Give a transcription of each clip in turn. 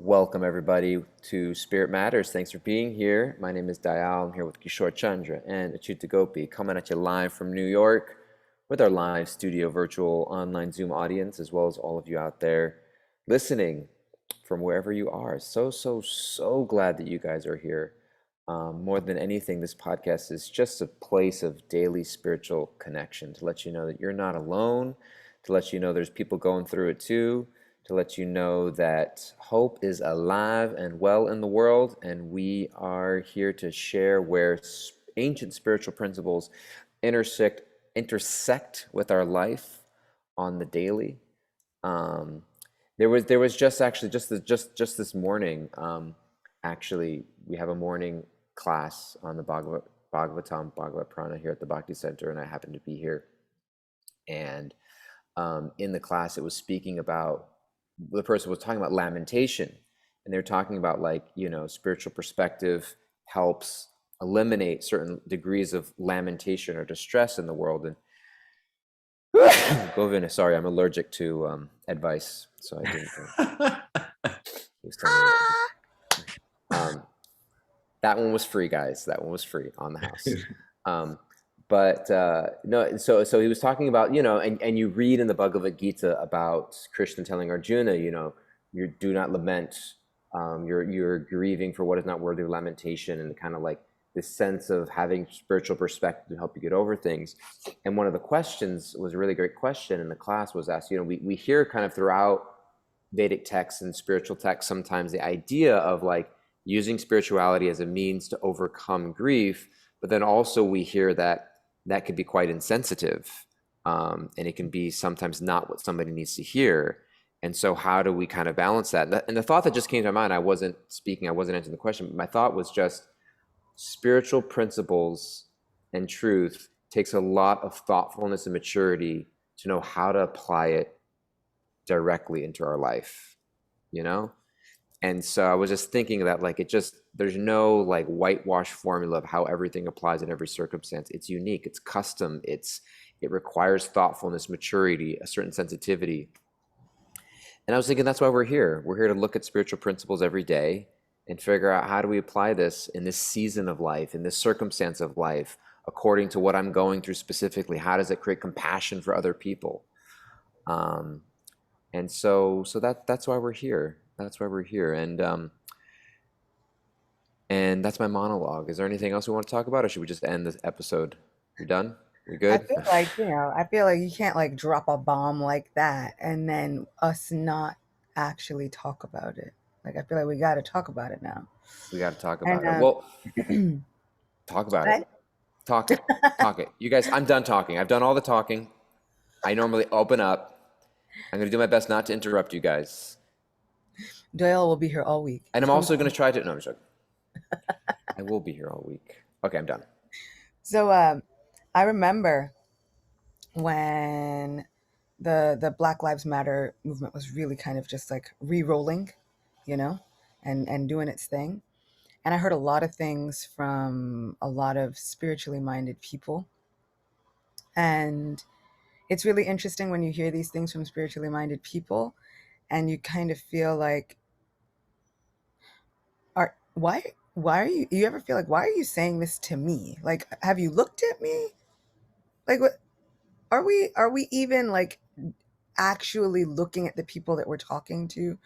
Welcome, everybody, to Spirit Matters. Thanks for being here. My name is Dayal. I'm here with Kishore Chandra and Achyuta Gopi, coming at you live from New York with our live studio virtual online Zoom audience, as well as all of you out there listening from wherever you are. So glad that you guys are here. More than anything, this podcast is just a place of daily spiritual connection to let you know that you're not alone, to let you know there's people going through it too, to let you know that hope is alive and well in the world, and we are here to share where ancient spiritual principles intersect intersect with our life on the daily. Um, there was just actually just this morning. Actually, we have a morning class on the Bhagavatam Bhagavad Prana here at the Bhakti Center, and I happened to be here. And in the class, it was speaking about the person was talking about lamentation, and they're talking about like spiritual perspective helps eliminate certain degrees of lamentation or distress in the world. And Govinda, sorry, I'm allergic to advice, so I didn't. He was telling me that one was free, guys. That one was free on the house. Um, but no, so he was talking about and you read in the Bhagavad Gita about Krishna telling Arjuna, you do not lament. You're grieving for what is not worthy of lamentation, and kind of like this sense of having spiritual perspective to help you get over things. And one of the questions was a really great question in the class was asked, we hear kind of throughout Vedic texts and spiritual texts sometimes the idea of like using spirituality as a means to overcome grief, but then also we hear that could be quite insensitive, and it can be sometimes not what somebody needs to hear. And so how do we kind of balance that? And the thought that just came to my mind, I wasn't speaking, I wasn't answering the question, but my thought was just spiritual principles and truth takes a lot of thoughtfulness and maturity to know how to apply it directly into our life, you know? And so I was just thinking that like there's no like whitewash formula of how everything applies in every circumstance. It's unique, it's custom, it requires thoughtfulness, maturity, a certain sensitivity. And I was thinking that's why we're here. We're here to look at spiritual principles every day and figure out how do we apply this in this season of life, in this circumstance of life, according to what I'm going through specifically. How does it create compassion for other people? And so that's why we're here. That's why we're here. And that's my monologue. Is there anything else we want to talk about, or should we just end this episode? We done? We I good? feel like, I feel like you can't like drop a bomb like that and then us not actually talk about it. Like I feel like we got to talk about it now. We got to talk And about it. Well, talk about it. I, Talk it. Talk it. You guys, I'm done talking. I've done all the talking. I normally open up. I'm going to do my best not to interrupt you guys. Doyle will be here all week. And I'm also going to try to. No, I'm joking. I will be here all week. Okay, I'm done. So I remember when the Black Lives Matter movement was really kind of just like re-rolling, you know, and doing its thing. And I heard a lot of things from a lot of spiritually minded people. And it's really interesting when you hear these things from spiritually minded people and you kind of feel like, are why are you ever feel like, why are you saying this to me? Like, have you looked at me? Like, what are we even like actually looking at the people that we're talking to?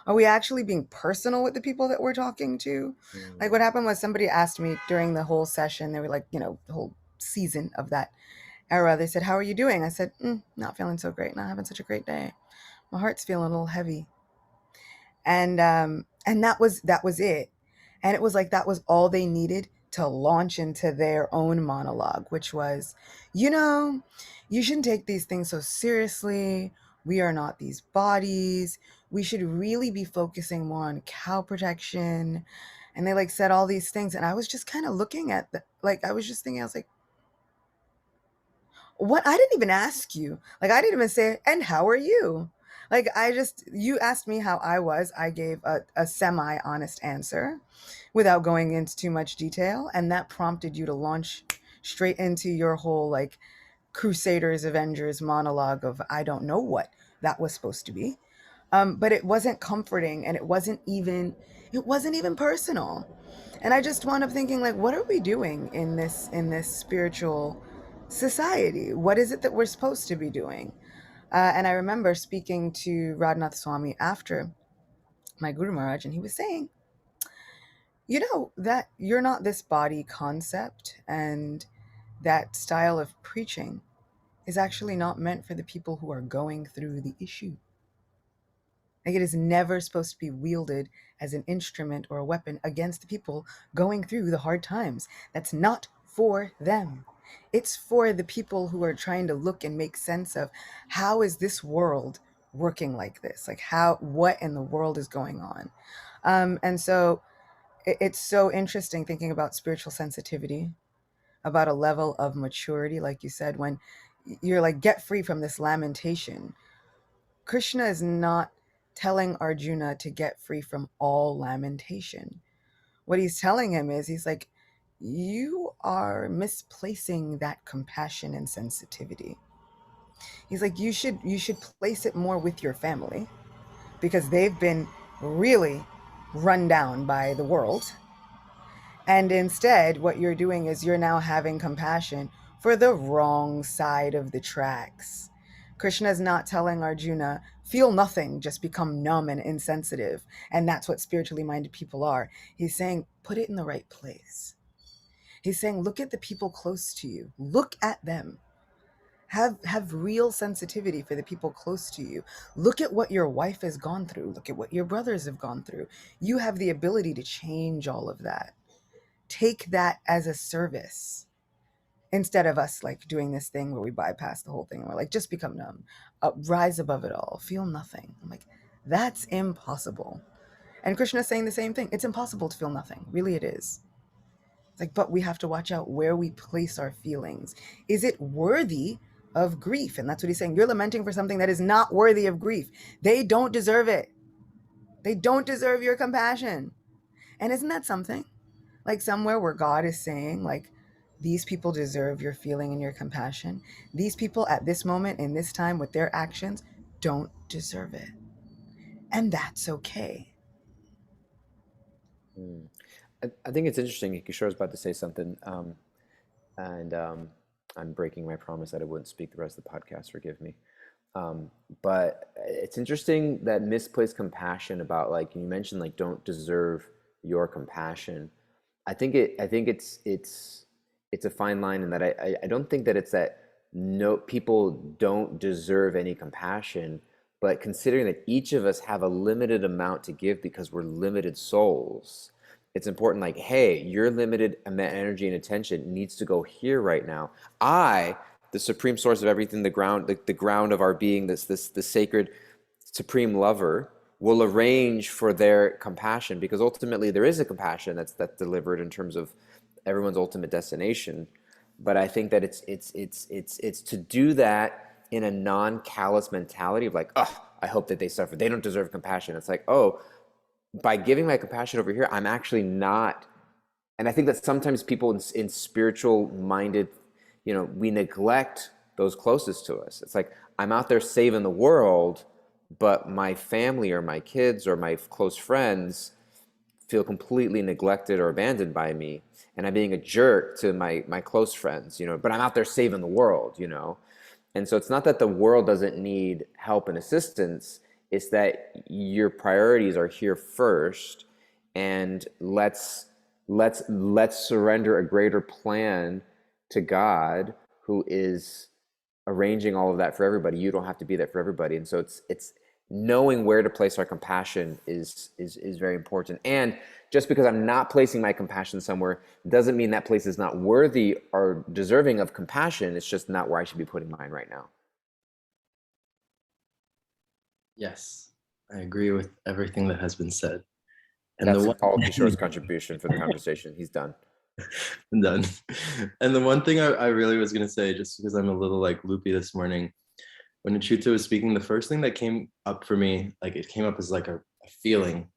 Are we actually being personal with the people that we're talking to? Like, what happened was somebody asked me during the whole session, they were like, the whole season of that era, they said, how are you doing? I said, not feeling so great, not having such a great day, my heart's feeling a little heavy. And that was it. And it was like that was all they needed to launch into their own monologue, which was, you shouldn't take these things so seriously. We are not these bodies. We should really be focusing more on cow protection. And they like said all these things. And I was just kind of looking at I was just thinking, I was like, what? I didn't even ask you. Like, I didn't even say, and how are you? Like, you asked me how I was. I gave a semi honest answer without going into too much detail. And that prompted you to launch straight into your whole, like, Crusaders, Avengers monologue of I don't know what that was supposed to be. But it wasn't comforting, and it wasn't even personal. And I just wound up thinking, like, what are we doing in this spiritual society? What is it that we're supposed to be doing? And I remember speaking to Radhanath Swami after my Guru Maharaj, and he was saying, you know, that you're not this body concept, and that style of preaching is actually not meant for the people who are going through the issue. Like, it is never supposed to be wielded as an instrument or a weapon against the people going through the hard times. That's not for them. It's for the people who are trying to look and make sense of, how is this world working like this? Like, what in the world is going on? And so it's so interesting thinking about spiritual sensitivity, about a level of maturity, like you said, when you're like, get free from this lamentation. Krishna is not telling Arjuna to get free from all lamentation. What he's telling him is, he's like, you are misplacing that compassion and sensitivity. He's like, you should place it more with your family, because they've been really run down by the world. And instead, what you're doing is you're now having compassion for the wrong side of the tracks. Krishna is not telling Arjuna, feel nothing, just become numb and insensitive. And that's what spiritually minded people are. He's saying, put it in the right place. He's saying, look at the people close to you. Look at them. Have real sensitivity for the people close to you. Look at what your wife has gone through. Look at what your brothers have gone through. You have the ability to change all of that. Take that as a service, instead of us like doing this thing where we bypass the whole thing and we're like, just become numb, rise above it all, feel nothing. I'm like, that's impossible. And Krishna is saying the same thing. It's impossible to feel nothing. Really, it is. It's like, but we have to watch out where we place our feelings. Is it worthy of grief? And that's what he's saying. You're lamenting for something that is not worthy of grief. They don't deserve it. They don't deserve your compassion. And isn't that something? Like, somewhere where God is saying, like, these people deserve your feeling and your compassion. These people at this moment, in this time, with their actions, don't deserve it. And that's okay. Mm. I think it's interesting. Kishore was about to say something, and I'm breaking my promise that I wouldn't speak the rest of the podcast. Forgive me. Um, but it's interesting that misplaced compassion about, like you mentioned, like, don't deserve your compassion. I think it's a fine line, in that I don't think that it's that no people don't deserve any compassion, but considering that each of us have a limited amount to give because we're limited souls, it's important, like, hey, your limited energy and attention needs to go here right now. I, the supreme source of everything, the ground of our being, the sacred supreme lover, will arrange for their compassion, because ultimately there is a compassion that's delivered in terms of everyone's ultimate destination. But I think that it's to do that in a non-callous mentality of like, oh, I hope that they suffer. They don't deserve compassion. It's like, oh, by giving my compassion over here, I'm actually not. And I think that sometimes people in spiritual minded, we neglect those closest to us. It's like, I'm out there saving the world, but my family or my kids or my close friends feel completely neglected or abandoned by me, and I'm being a jerk to my close friends, but I'm out there saving the world. And so it's not that the world doesn't need help and assistance, it's that your priorities are here first, and let's surrender a greater plan to God, who is arranging all of that for everybody. You don't have to be there for everybody. And so it's knowing where to place our compassion is very important. And just because I'm not placing my compassion somewhere doesn't mean that place is not worthy or deserving of compassion. It's just not where I should be putting mine right now. Yes, I agree with everything that has been said. And the That's one all Kishore's contribution for the conversation. He's done. I'm done. And the one thing I really was gonna say, just because I'm a little like loopy this morning, when Achuta was speaking, the first thing that came up for me, like it came up as like a feeling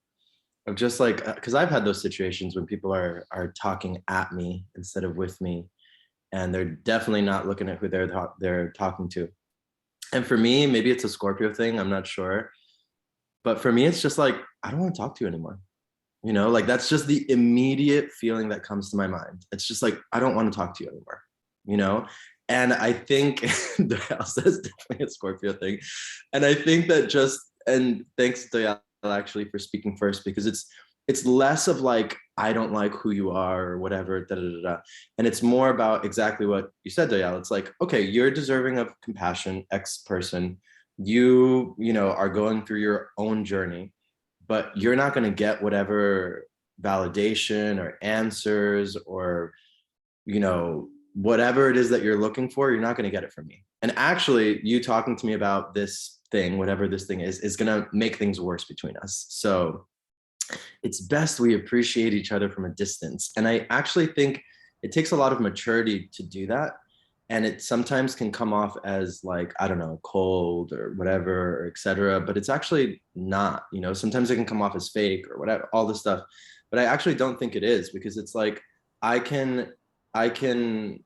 of just like, because I've had those situations when people are talking at me instead of with me, and they're definitely not looking at who they're talking to. And for me, maybe it's a Scorpio thing, I'm not sure. But for me, it's just like, I don't want to talk to you anymore. You know, like that's just the immediate feeling that comes to my mind. It's just like, I don't want to talk to you anymore, you know? And I think the house is definitely a Scorpio thing. And I think that just, and thanks to actually for speaking first, because it's less of like, I don't like who you are or whatever, da, da, da, da. And it's more about exactly what you said, Dayal. It's like, okay, you're deserving of compassion, X person. You know, are going through your own journey, but you're not going to get whatever validation or answers or, you know, whatever it is that you're looking for, you're not going to get it from me. And actually, you talking to me about this thing, whatever this thing is going to make things worse between us. So it's best we appreciate each other from a distance. And I actually think it takes a lot of maturity to do that. And it sometimes can come off as like, I don't know, cold or whatever, or etc. But it's actually not, you know, sometimes it can come off as fake or whatever, all this stuff. But I actually don't think it is, because it's like, I can, I can,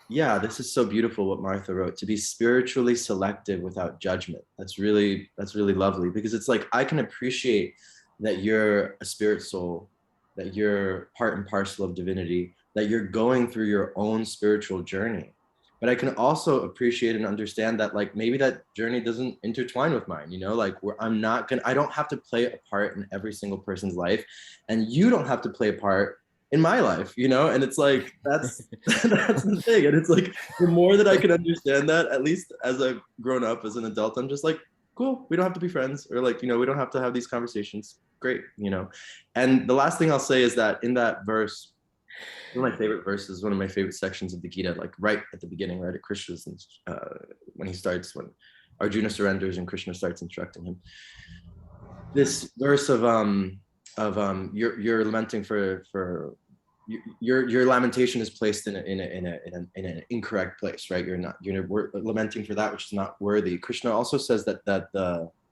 yeah, this is so beautiful what Martha wrote, to be spiritually selective without judgment. That's really lovely, because it's like, I can appreciate that you're a spirit soul, that you're part and parcel of divinity, that you're going through your own spiritual journey. But I can also appreciate and understand that like maybe that journey doesn't intertwine with mine, you know, like where I don't have to play a part in every single person's life, and you don't have to play a part in my life, you know. And it's like that's that's the thing. And it's like the more that I can understand that, at least as I've grown up as an adult, I'm just like, cool, we don't have to be friends, or like, you know, we don't have to have these conversations. Great, you know. And the last thing I'll say is that in that verse, one of my favorite verses, one of my favorite sections of the Gita, like right at the beginning, right at Krishna's, when he starts, when Arjuna surrenders and Krishna starts instructing him. This verse you're lamenting for your lamentation is placed in an incorrect place, right? You're lamenting for that which is not worthy. Krishna also says that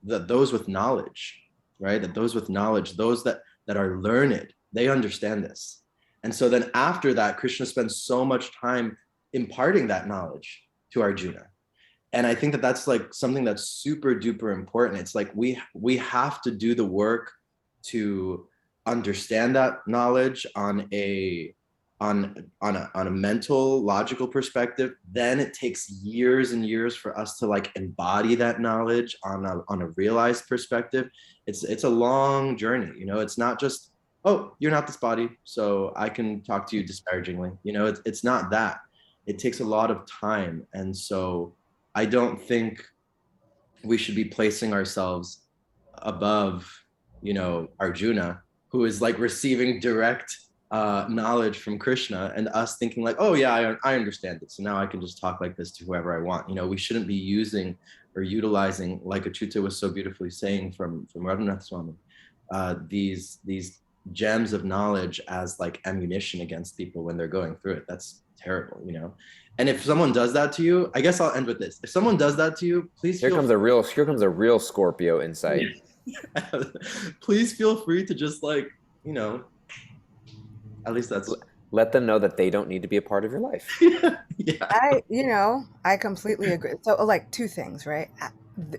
those with knowledge, right? That those with knowledge, those that are learned, they understand this. And so then after that, Krishna spends so much time imparting that knowledge to Arjuna. And I think that that's like something that's super duper important. It's like we have to do the work to understand that knowledge on a mental logical perspective. Then it takes years and years for us to like embody that knowledge on a realized perspective. It's a long journey, you know. It's not just, oh, you're not this body, so I can talk to you disparagingly, you know. It's not that. It takes a lot of time. And so I don't think we should be placing ourselves above, you know, Arjuna, who is like receiving direct knowledge from Krishna, and us thinking like, oh yeah, I understand it, so now I can just talk like this to whoever I want. You know, we shouldn't be using or utilizing, like Achyuta was so beautifully saying from Raghunath Swami, these gems of knowledge as like ammunition against people when they're going through it. That's terrible, you know. And if someone does that to you, I guess I'll end with this. If someone does that to you, please Here feel comes a real Scorpio insight. please feel free to just like, you know, at least that's Let them know that they don't need to be a part of your life. yeah. I completely agree. So, like, two things, right?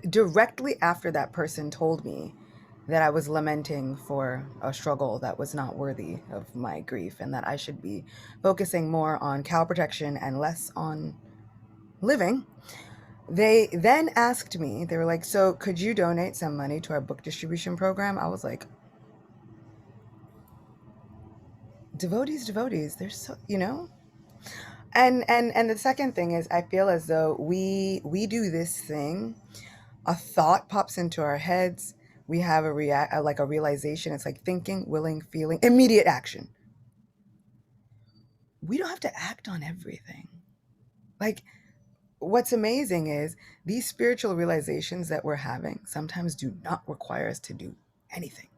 Directly after that person told me that I was lamenting for a struggle that was not worthy of my grief, and that I should be focusing more on cow protection and less on living, they then asked me, they were like, so could you donate some money to our book distribution program? I was like, devotees, they're so, you know. And the second thing is, I feel as though we do this thing, a thought pops into our heads, we have like a realization. It's like thinking, willing, feeling, immediate action. We don't have to act on everything. Like, what's amazing is these spiritual realizations that we're having sometimes do not require us to do anything.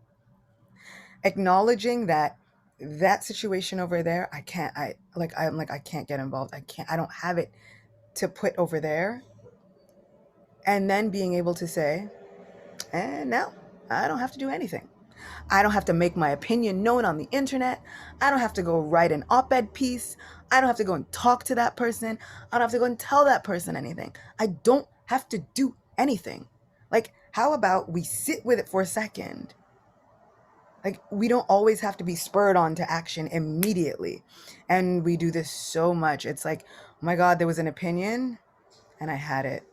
Acknowledging that situation over there, I'm like, I can't get involved, I don't have it to put over there. And then being able to say, no, I don't have to do anything. I don't have to make my opinion known on the internet. I don't have to go write an op-ed piece. I don't have to go and talk to that person. I don't have to go and tell that person anything. I don't have to do anything. Like, How about we sit with it for a second? Like, we don't always have to be spurred on to action immediately. And we do this so much. It's like, oh my God, there was an opinion and I had it.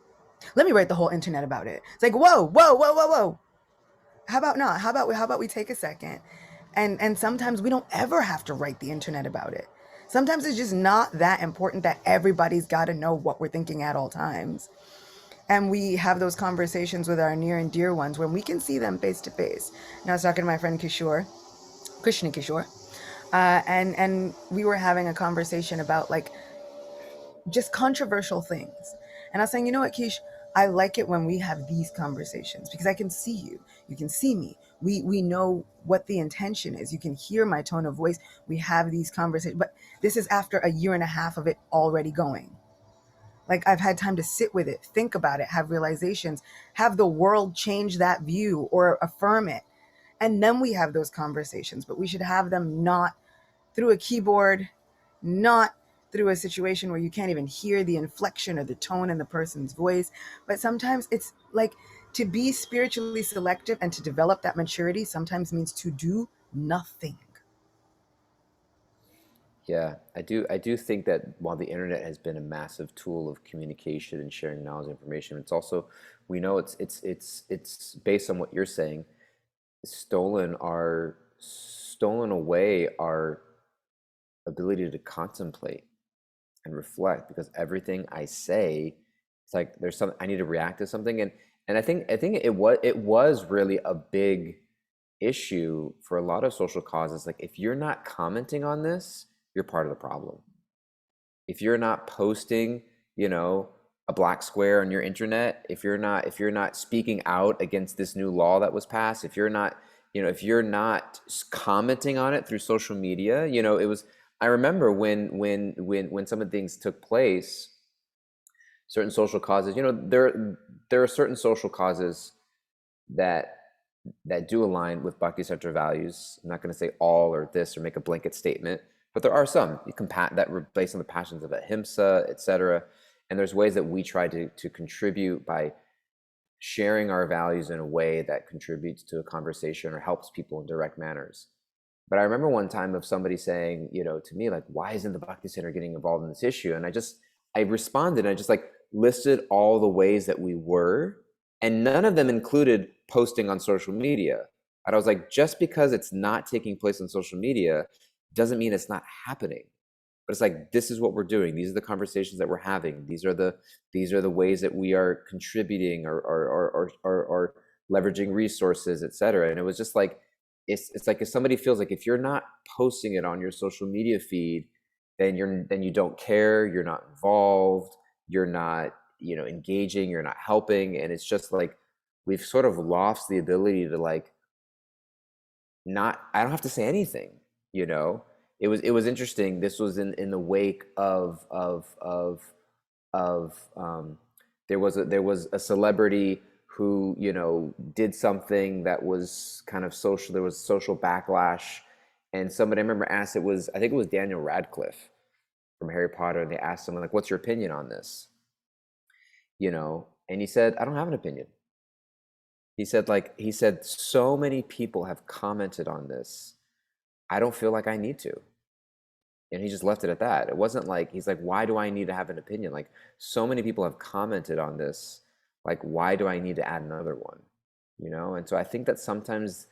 Let me write the whole internet about it. It's like, whoa, whoa, whoa, whoa, whoa. How about not? How about we take a second? And sometimes we don't ever have to write the internet about it. Sometimes it's just not that important that everybody's got to know what we're thinking at all times. And we have those conversations with our near and dear ones when we can see them face to face. And I was talking to my friend Kishore, Krishna Kishore, and we were having a conversation about like just controversial things. And I was saying, you know what, Kish, I like it when we have these conversations because I can see you. You can see me. We know what the intention is. You can hear my tone of voice. We have these conversations. But this is after a year and a half of it already going. Like, I've had time to sit with it, think about it, have realizations, have the world change that view or affirm it. And then we have those conversations, but we should have them not through a keyboard, not through a situation where you can't even hear the inflection or the tone in the person's voice. But sometimes it's like, to be spiritually selective and to develop that maturity sometimes means to do nothing. Yeah, I do think that while the internet has been a massive tool of communication and sharing knowledge and information, it's also, we know it's based on what you're saying, stolen away our ability to contemplate and reflect, because everything I say, it's like there's some, I need to react to something. And I think it was really a big issue for a lot of social causes. Like, if you're not commenting on this, you're part of the problem. If you're not posting, you know, a black square on your internet, if you're not speaking out against this new law that was passed, if you're not commenting on it through social media, it was, I remember when some of the things took place, certain social causes, there are certain social causes that do align with Bhakti Center values. I'm not going to say all or this or make a blanket statement, but there are some that were based on the passions of ahimsa, etc. And there's ways that we try to contribute by sharing our values in a way that contributes to a conversation or helps people in direct manners. But I remember one time of somebody saying, to me, like, why isn't the Bhakti Center getting involved in this issue? And I responded, and I just like listed all the ways that we were, and none of them included posting on social media. And I was like, just because it's not taking place on social media doesn't mean it's not happening. But it's like, this is what we're doing. These are the conversations that we're having. These are the ways that we are contributing or leveraging resources, et cetera. And it was just like, it's like, if somebody feels like if you're not posting it on your social media feed, then you don't care, you're not involved, you're not, engaging, you're not helping. And it's just like, we've sort of lost the ability to like, not, I don't have to say anything, you know. It was interesting. This was in the wake of there was a celebrity who, did something that was kind of social. There was social backlash, and somebody, I remember, asked, I think it was Daniel Radcliffe from Harry Potter, and they asked him, like, what's your opinion on this? And he said, I don't have an opinion. He said, so many people have commented on this, I don't feel like I need to. And he just left it at that. It wasn't like, he's like, why do I need to have an opinion? Like, so many people have commented on this. Like, why do I need to add another one? And so I think that sometimes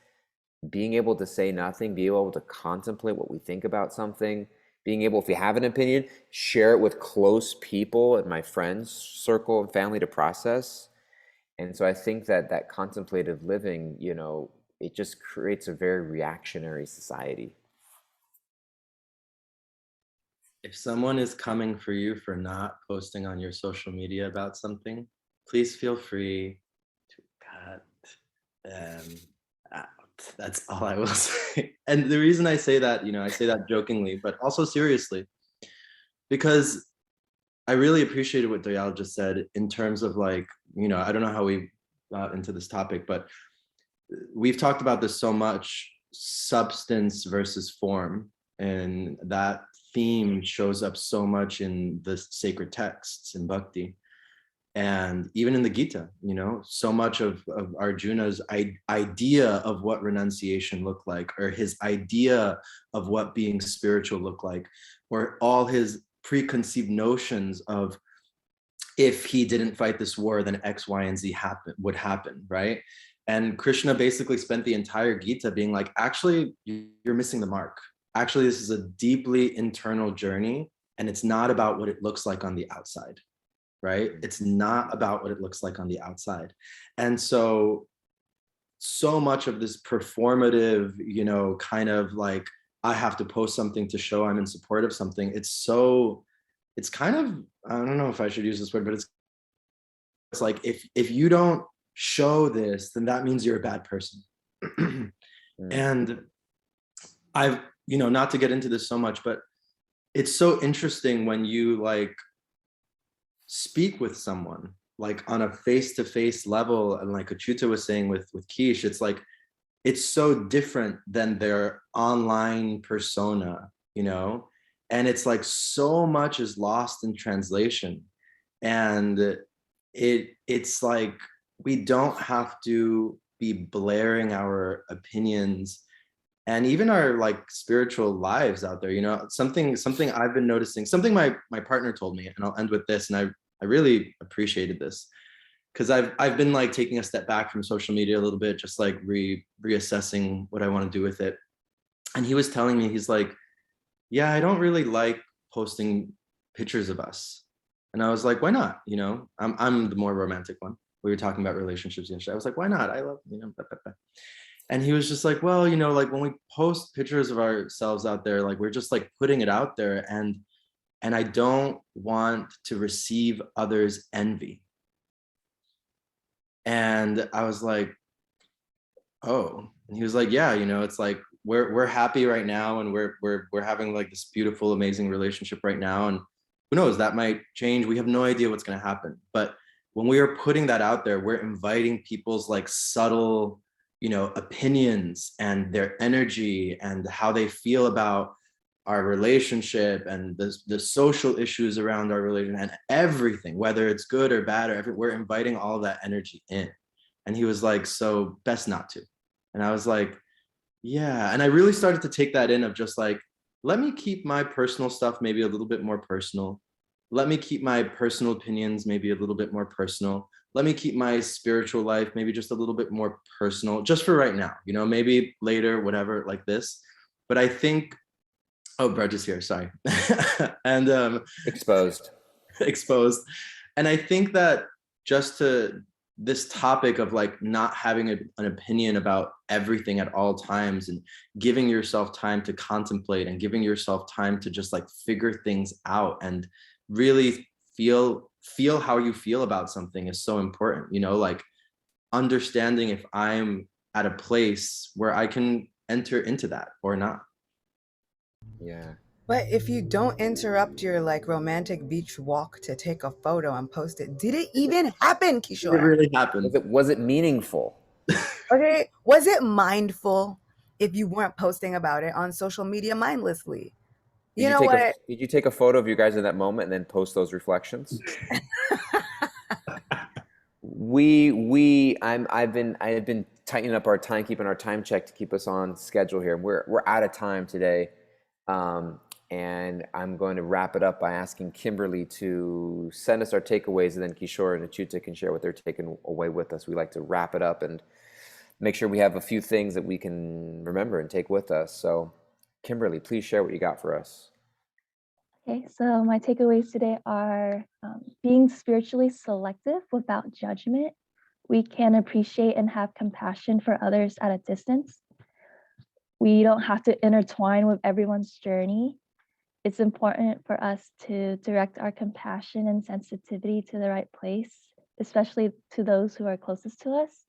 being able to say nothing, being able to contemplate what we think about something, being able, if we have an opinion, share it with close people in my friends circle and family to process. And so I think that that contemplative living, it just creates a very reactionary society. If someone is coming for you for not posting on your social media about something, please feel free to cut them out. That's all I will say. And the reason I say that, I say that jokingly, but also seriously, because I really appreciated what Doyal just said in terms of like, I don't know how we got into this topic, but we've talked about this so much, substance versus form. And that theme shows up so much in the sacred texts in Bhakti. And even in the Gita, so much of Arjuna's idea of what renunciation looked like, or his idea of what being spiritual looked like, or all his preconceived notions of, if he didn't fight this war, then X, Y, and Z would happen, right? And Krishna basically spent the entire Gita being like, actually, you're missing the mark. Actually, this is a deeply internal journey, and it's not about what it looks like on the outside, right? It's not about what it looks like on the outside. And so much of this performative, kind of like, I have to post something to show I'm in support of something. It's kind of, I don't know if I should use this word, but it's like, if you don't show this, then that means you're a bad person. And I've, not to get into this so much, but it's so interesting when you like speak with someone like on a face-to-face level, and like Achyuta was saying with Kish, it's like, it's so different than their online persona, and it's like so much is lost in translation. And it's like, we don't have to be blaring our opinions and even our like spiritual lives out there. Something I've been noticing, something my partner told me, and I'll end with this, and I really appreciated this, because I've been like taking a step back from social media a little bit, just like reassessing what I want to do with it. And he was telling me, he's like, yeah, I don't really like posting pictures of us. And I was like, why not? I'm the more romantic one. We were talking about relationships yesterday. I was like, why not? I love, blah, blah, blah. And he was just like, well, like when we post pictures of ourselves out there, like we're just like putting it out there, and I don't want to receive others' envy. And I was like, oh. And he was like, yeah, it's like, we're happy right now, and we're having like this beautiful, amazing relationship right now, and who knows, that might change. We have no idea what's going to happen. But when we are putting that out there, we're inviting people's like subtle, opinions and their energy and how they feel about our relationship and the social issues around our relationship and everything, whether it's good or bad or everything. We're inviting all of that energy in. And he was like, so best not to. And I was like, yeah. And I really started to take that in, of just like, let me keep my personal stuff maybe a little bit more personal. Let me keep my personal opinions maybe a little bit more personal. Let me keep my spiritual life maybe just a little bit more personal, just for right now, maybe later, whatever, like this. But I think, oh, Brett is here, sorry. And Exposed. exposed. And I think that just to this topic of like not having an opinion about everything at all times, and giving yourself time to contemplate, and giving yourself time to just like figure things out, and really feel how you feel about something is so important. Like understanding if I'm at a place where I can enter into that or not. Yeah. But if you don't interrupt your like romantic beach walk to take a photo and post it, did it even happen, Did it Kishore? really happen? Was it meaningful? Okay, was it mindful if you weren't posting about it on social media mindlessly? Did You you know take a what? Did you take a photo of you guys in that moment and then post those reflections? I've been tightening up our time, keeping our time check to keep us on schedule here. We're out of time today, and I'm going to wrap it up by asking Kimberly to send us our takeaways, and then Kishore and Achyuta can share what they're taking away with us. We like to wrap it up and make sure we have a few things that we can remember and take with us. So, Kimberly, please share what you got for us. Okay, so my takeaways today are being spiritually selective without judgment. We can appreciate and have compassion for others at a distance. We don't have to intertwine with everyone's journey. It's important for us to direct our compassion and sensitivity to the right place, especially to those who are closest to us.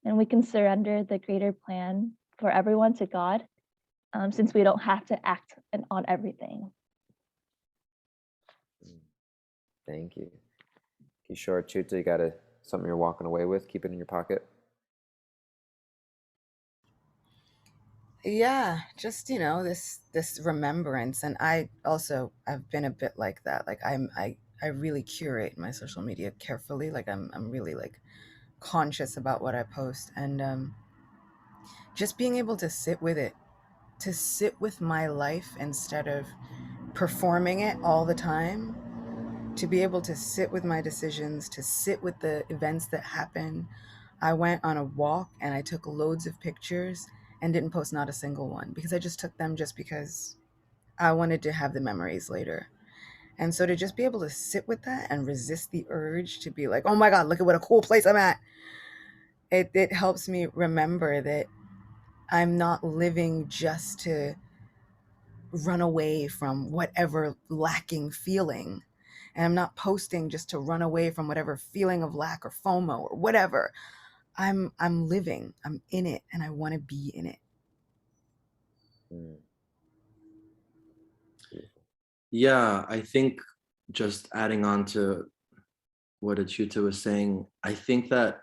And we can surrender the greater plan for everyone to God, since we don't have to act on everything. Thank you. Kishore, Achyuta, you got something you're walking away with? Keep it in your pocket. Yeah, just this remembrance. And I've been a bit like that. Like I really curate my social media carefully. Like I'm really like conscious about what I post, and just being able to sit with it, to sit with my life instead of performing it all the time, to be able to sit with my decisions, to sit with the events that happen. I went on a walk and I took loads of pictures and didn't post not a single one because I just took them just because I wanted to have the memories later. And so to just be able to sit with that and resist the urge to be like, oh my God, look at what a cool place I'm at. It helps me remember that I'm not living just to run away from whatever lacking feeling. And I'm not posting just to run away from whatever feeling of lack or FOMO or whatever. I'm living. I'm in it and I want to be in it. Mm. Yeah, I think just adding on to what Achuta was saying, I think that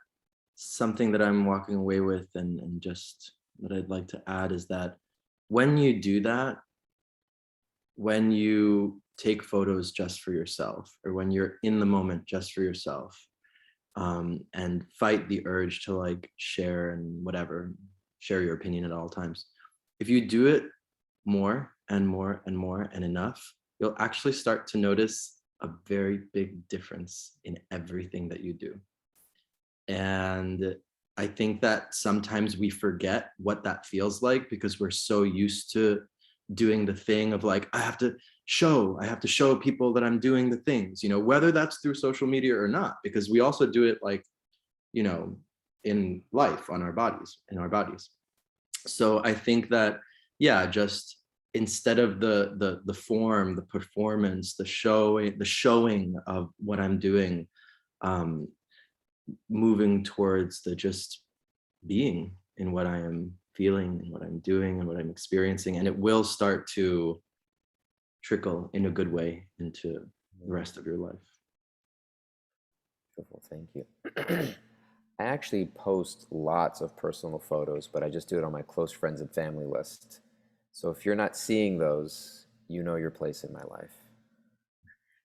something that I'm walking away with and just that I'd like to add is that when you do that, when you take photos just for yourself, or when you're in the moment just for yourself, and fight the urge to like share and whatever, share your opinion at all times. If you do it more and more and more and enough, you'll actually start to notice a very big difference in everything that you do. And I think that sometimes we forget what that feels like because we're so used to doing the thing of like, I have to show people that I'm doing the things, you know, whether that's through social media or not, because we also do it like, you know, in life on our bodies, in our bodies. So I think that, yeah, just instead of the form, the performance, the showing of what I'm doing, um, moving towards the just being in what I am feeling and what I'm doing and what I'm experiencing. And it will start to trickle in a good way into the rest of your life. Beautiful, thank you. I actually post lots of personal photos, but I just do it on my close friends and family list. So if you're not seeing those, you know your place in my life.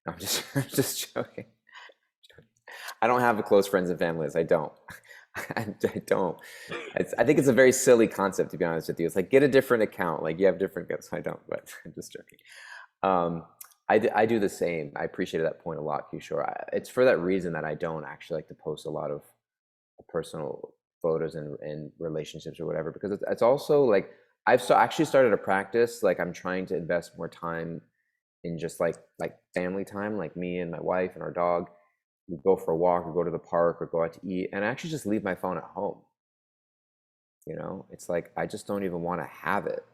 No, I'm just, I'm just joking. I don't have a close friends and family list. I don't. I don't. I think it's a very silly concept, to be honest with you. It's like, get a different account. Like, you have different accounts. I don't, but I'm just joking. Um, I do the same. I appreciated that point a lot, Kishore. It's for that reason that I don't actually like to post a lot of personal photos and relationships or whatever, because it's also like actually started a practice. Like, I'm trying to invest more time in just like family time, like me and my wife and our dog. We go for a walk or go to the park or go out to eat, and I actually just leave my phone at home. You know, it's like I just don't even want to have it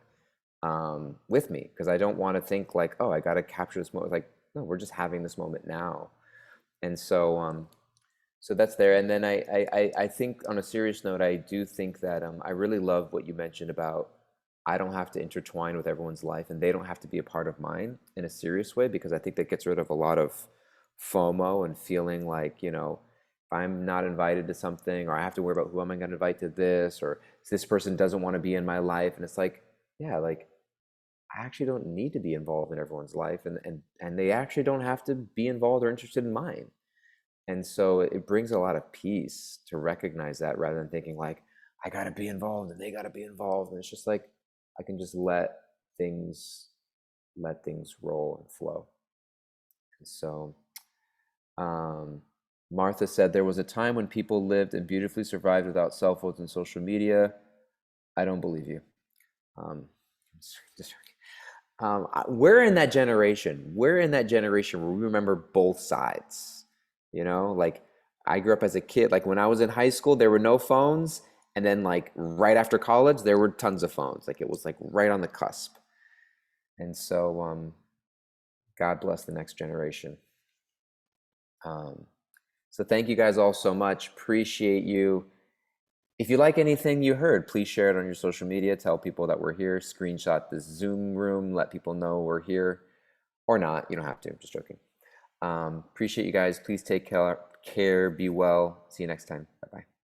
with me, because I don't want to think like, oh, I got to capture this moment. Like, no, we're just having this moment now. And so that's there. And then I think, on a serious note, I do think that I really love what you mentioned about I don't have to intertwine with everyone's life and they don't have to be a part of mine in a serious way, because I think that gets rid of a lot of FOMO and feeling like, you know, if I'm not invited to something, or I have to worry about who am I going to invite to this, or this person doesn't want to be in my life. And it's like, yeah, like I actually don't need to be involved in everyone's life, and they actually don't have to be involved or interested in mine. And so it brings a lot of peace to recognize that, rather than thinking like, I got to be involved and they got to be involved. And it's just like, I can just things, let things roll and flow. And so, um, Martha said, there was a time when people lived and beautifully survived without cell phones and social media. I don't believe you. Um, just, we're in that generation. We're in that generation where we remember both sides. You know, like I grew up as a kid. Like when I was in high school, there were no phones, and then like right after college, there were tons of phones. Like it was like right on the cusp. And so, God bless the next generation. So thank you guys all so much. Appreciate you. If you like anything you heard, please share it on your social media. Tell people that we're here. Screenshot this Zoom room. Let people know we're here. Or not. You don't have to. Just joking. Appreciate you guys. Please take care. Be well. See you next time. Bye-bye.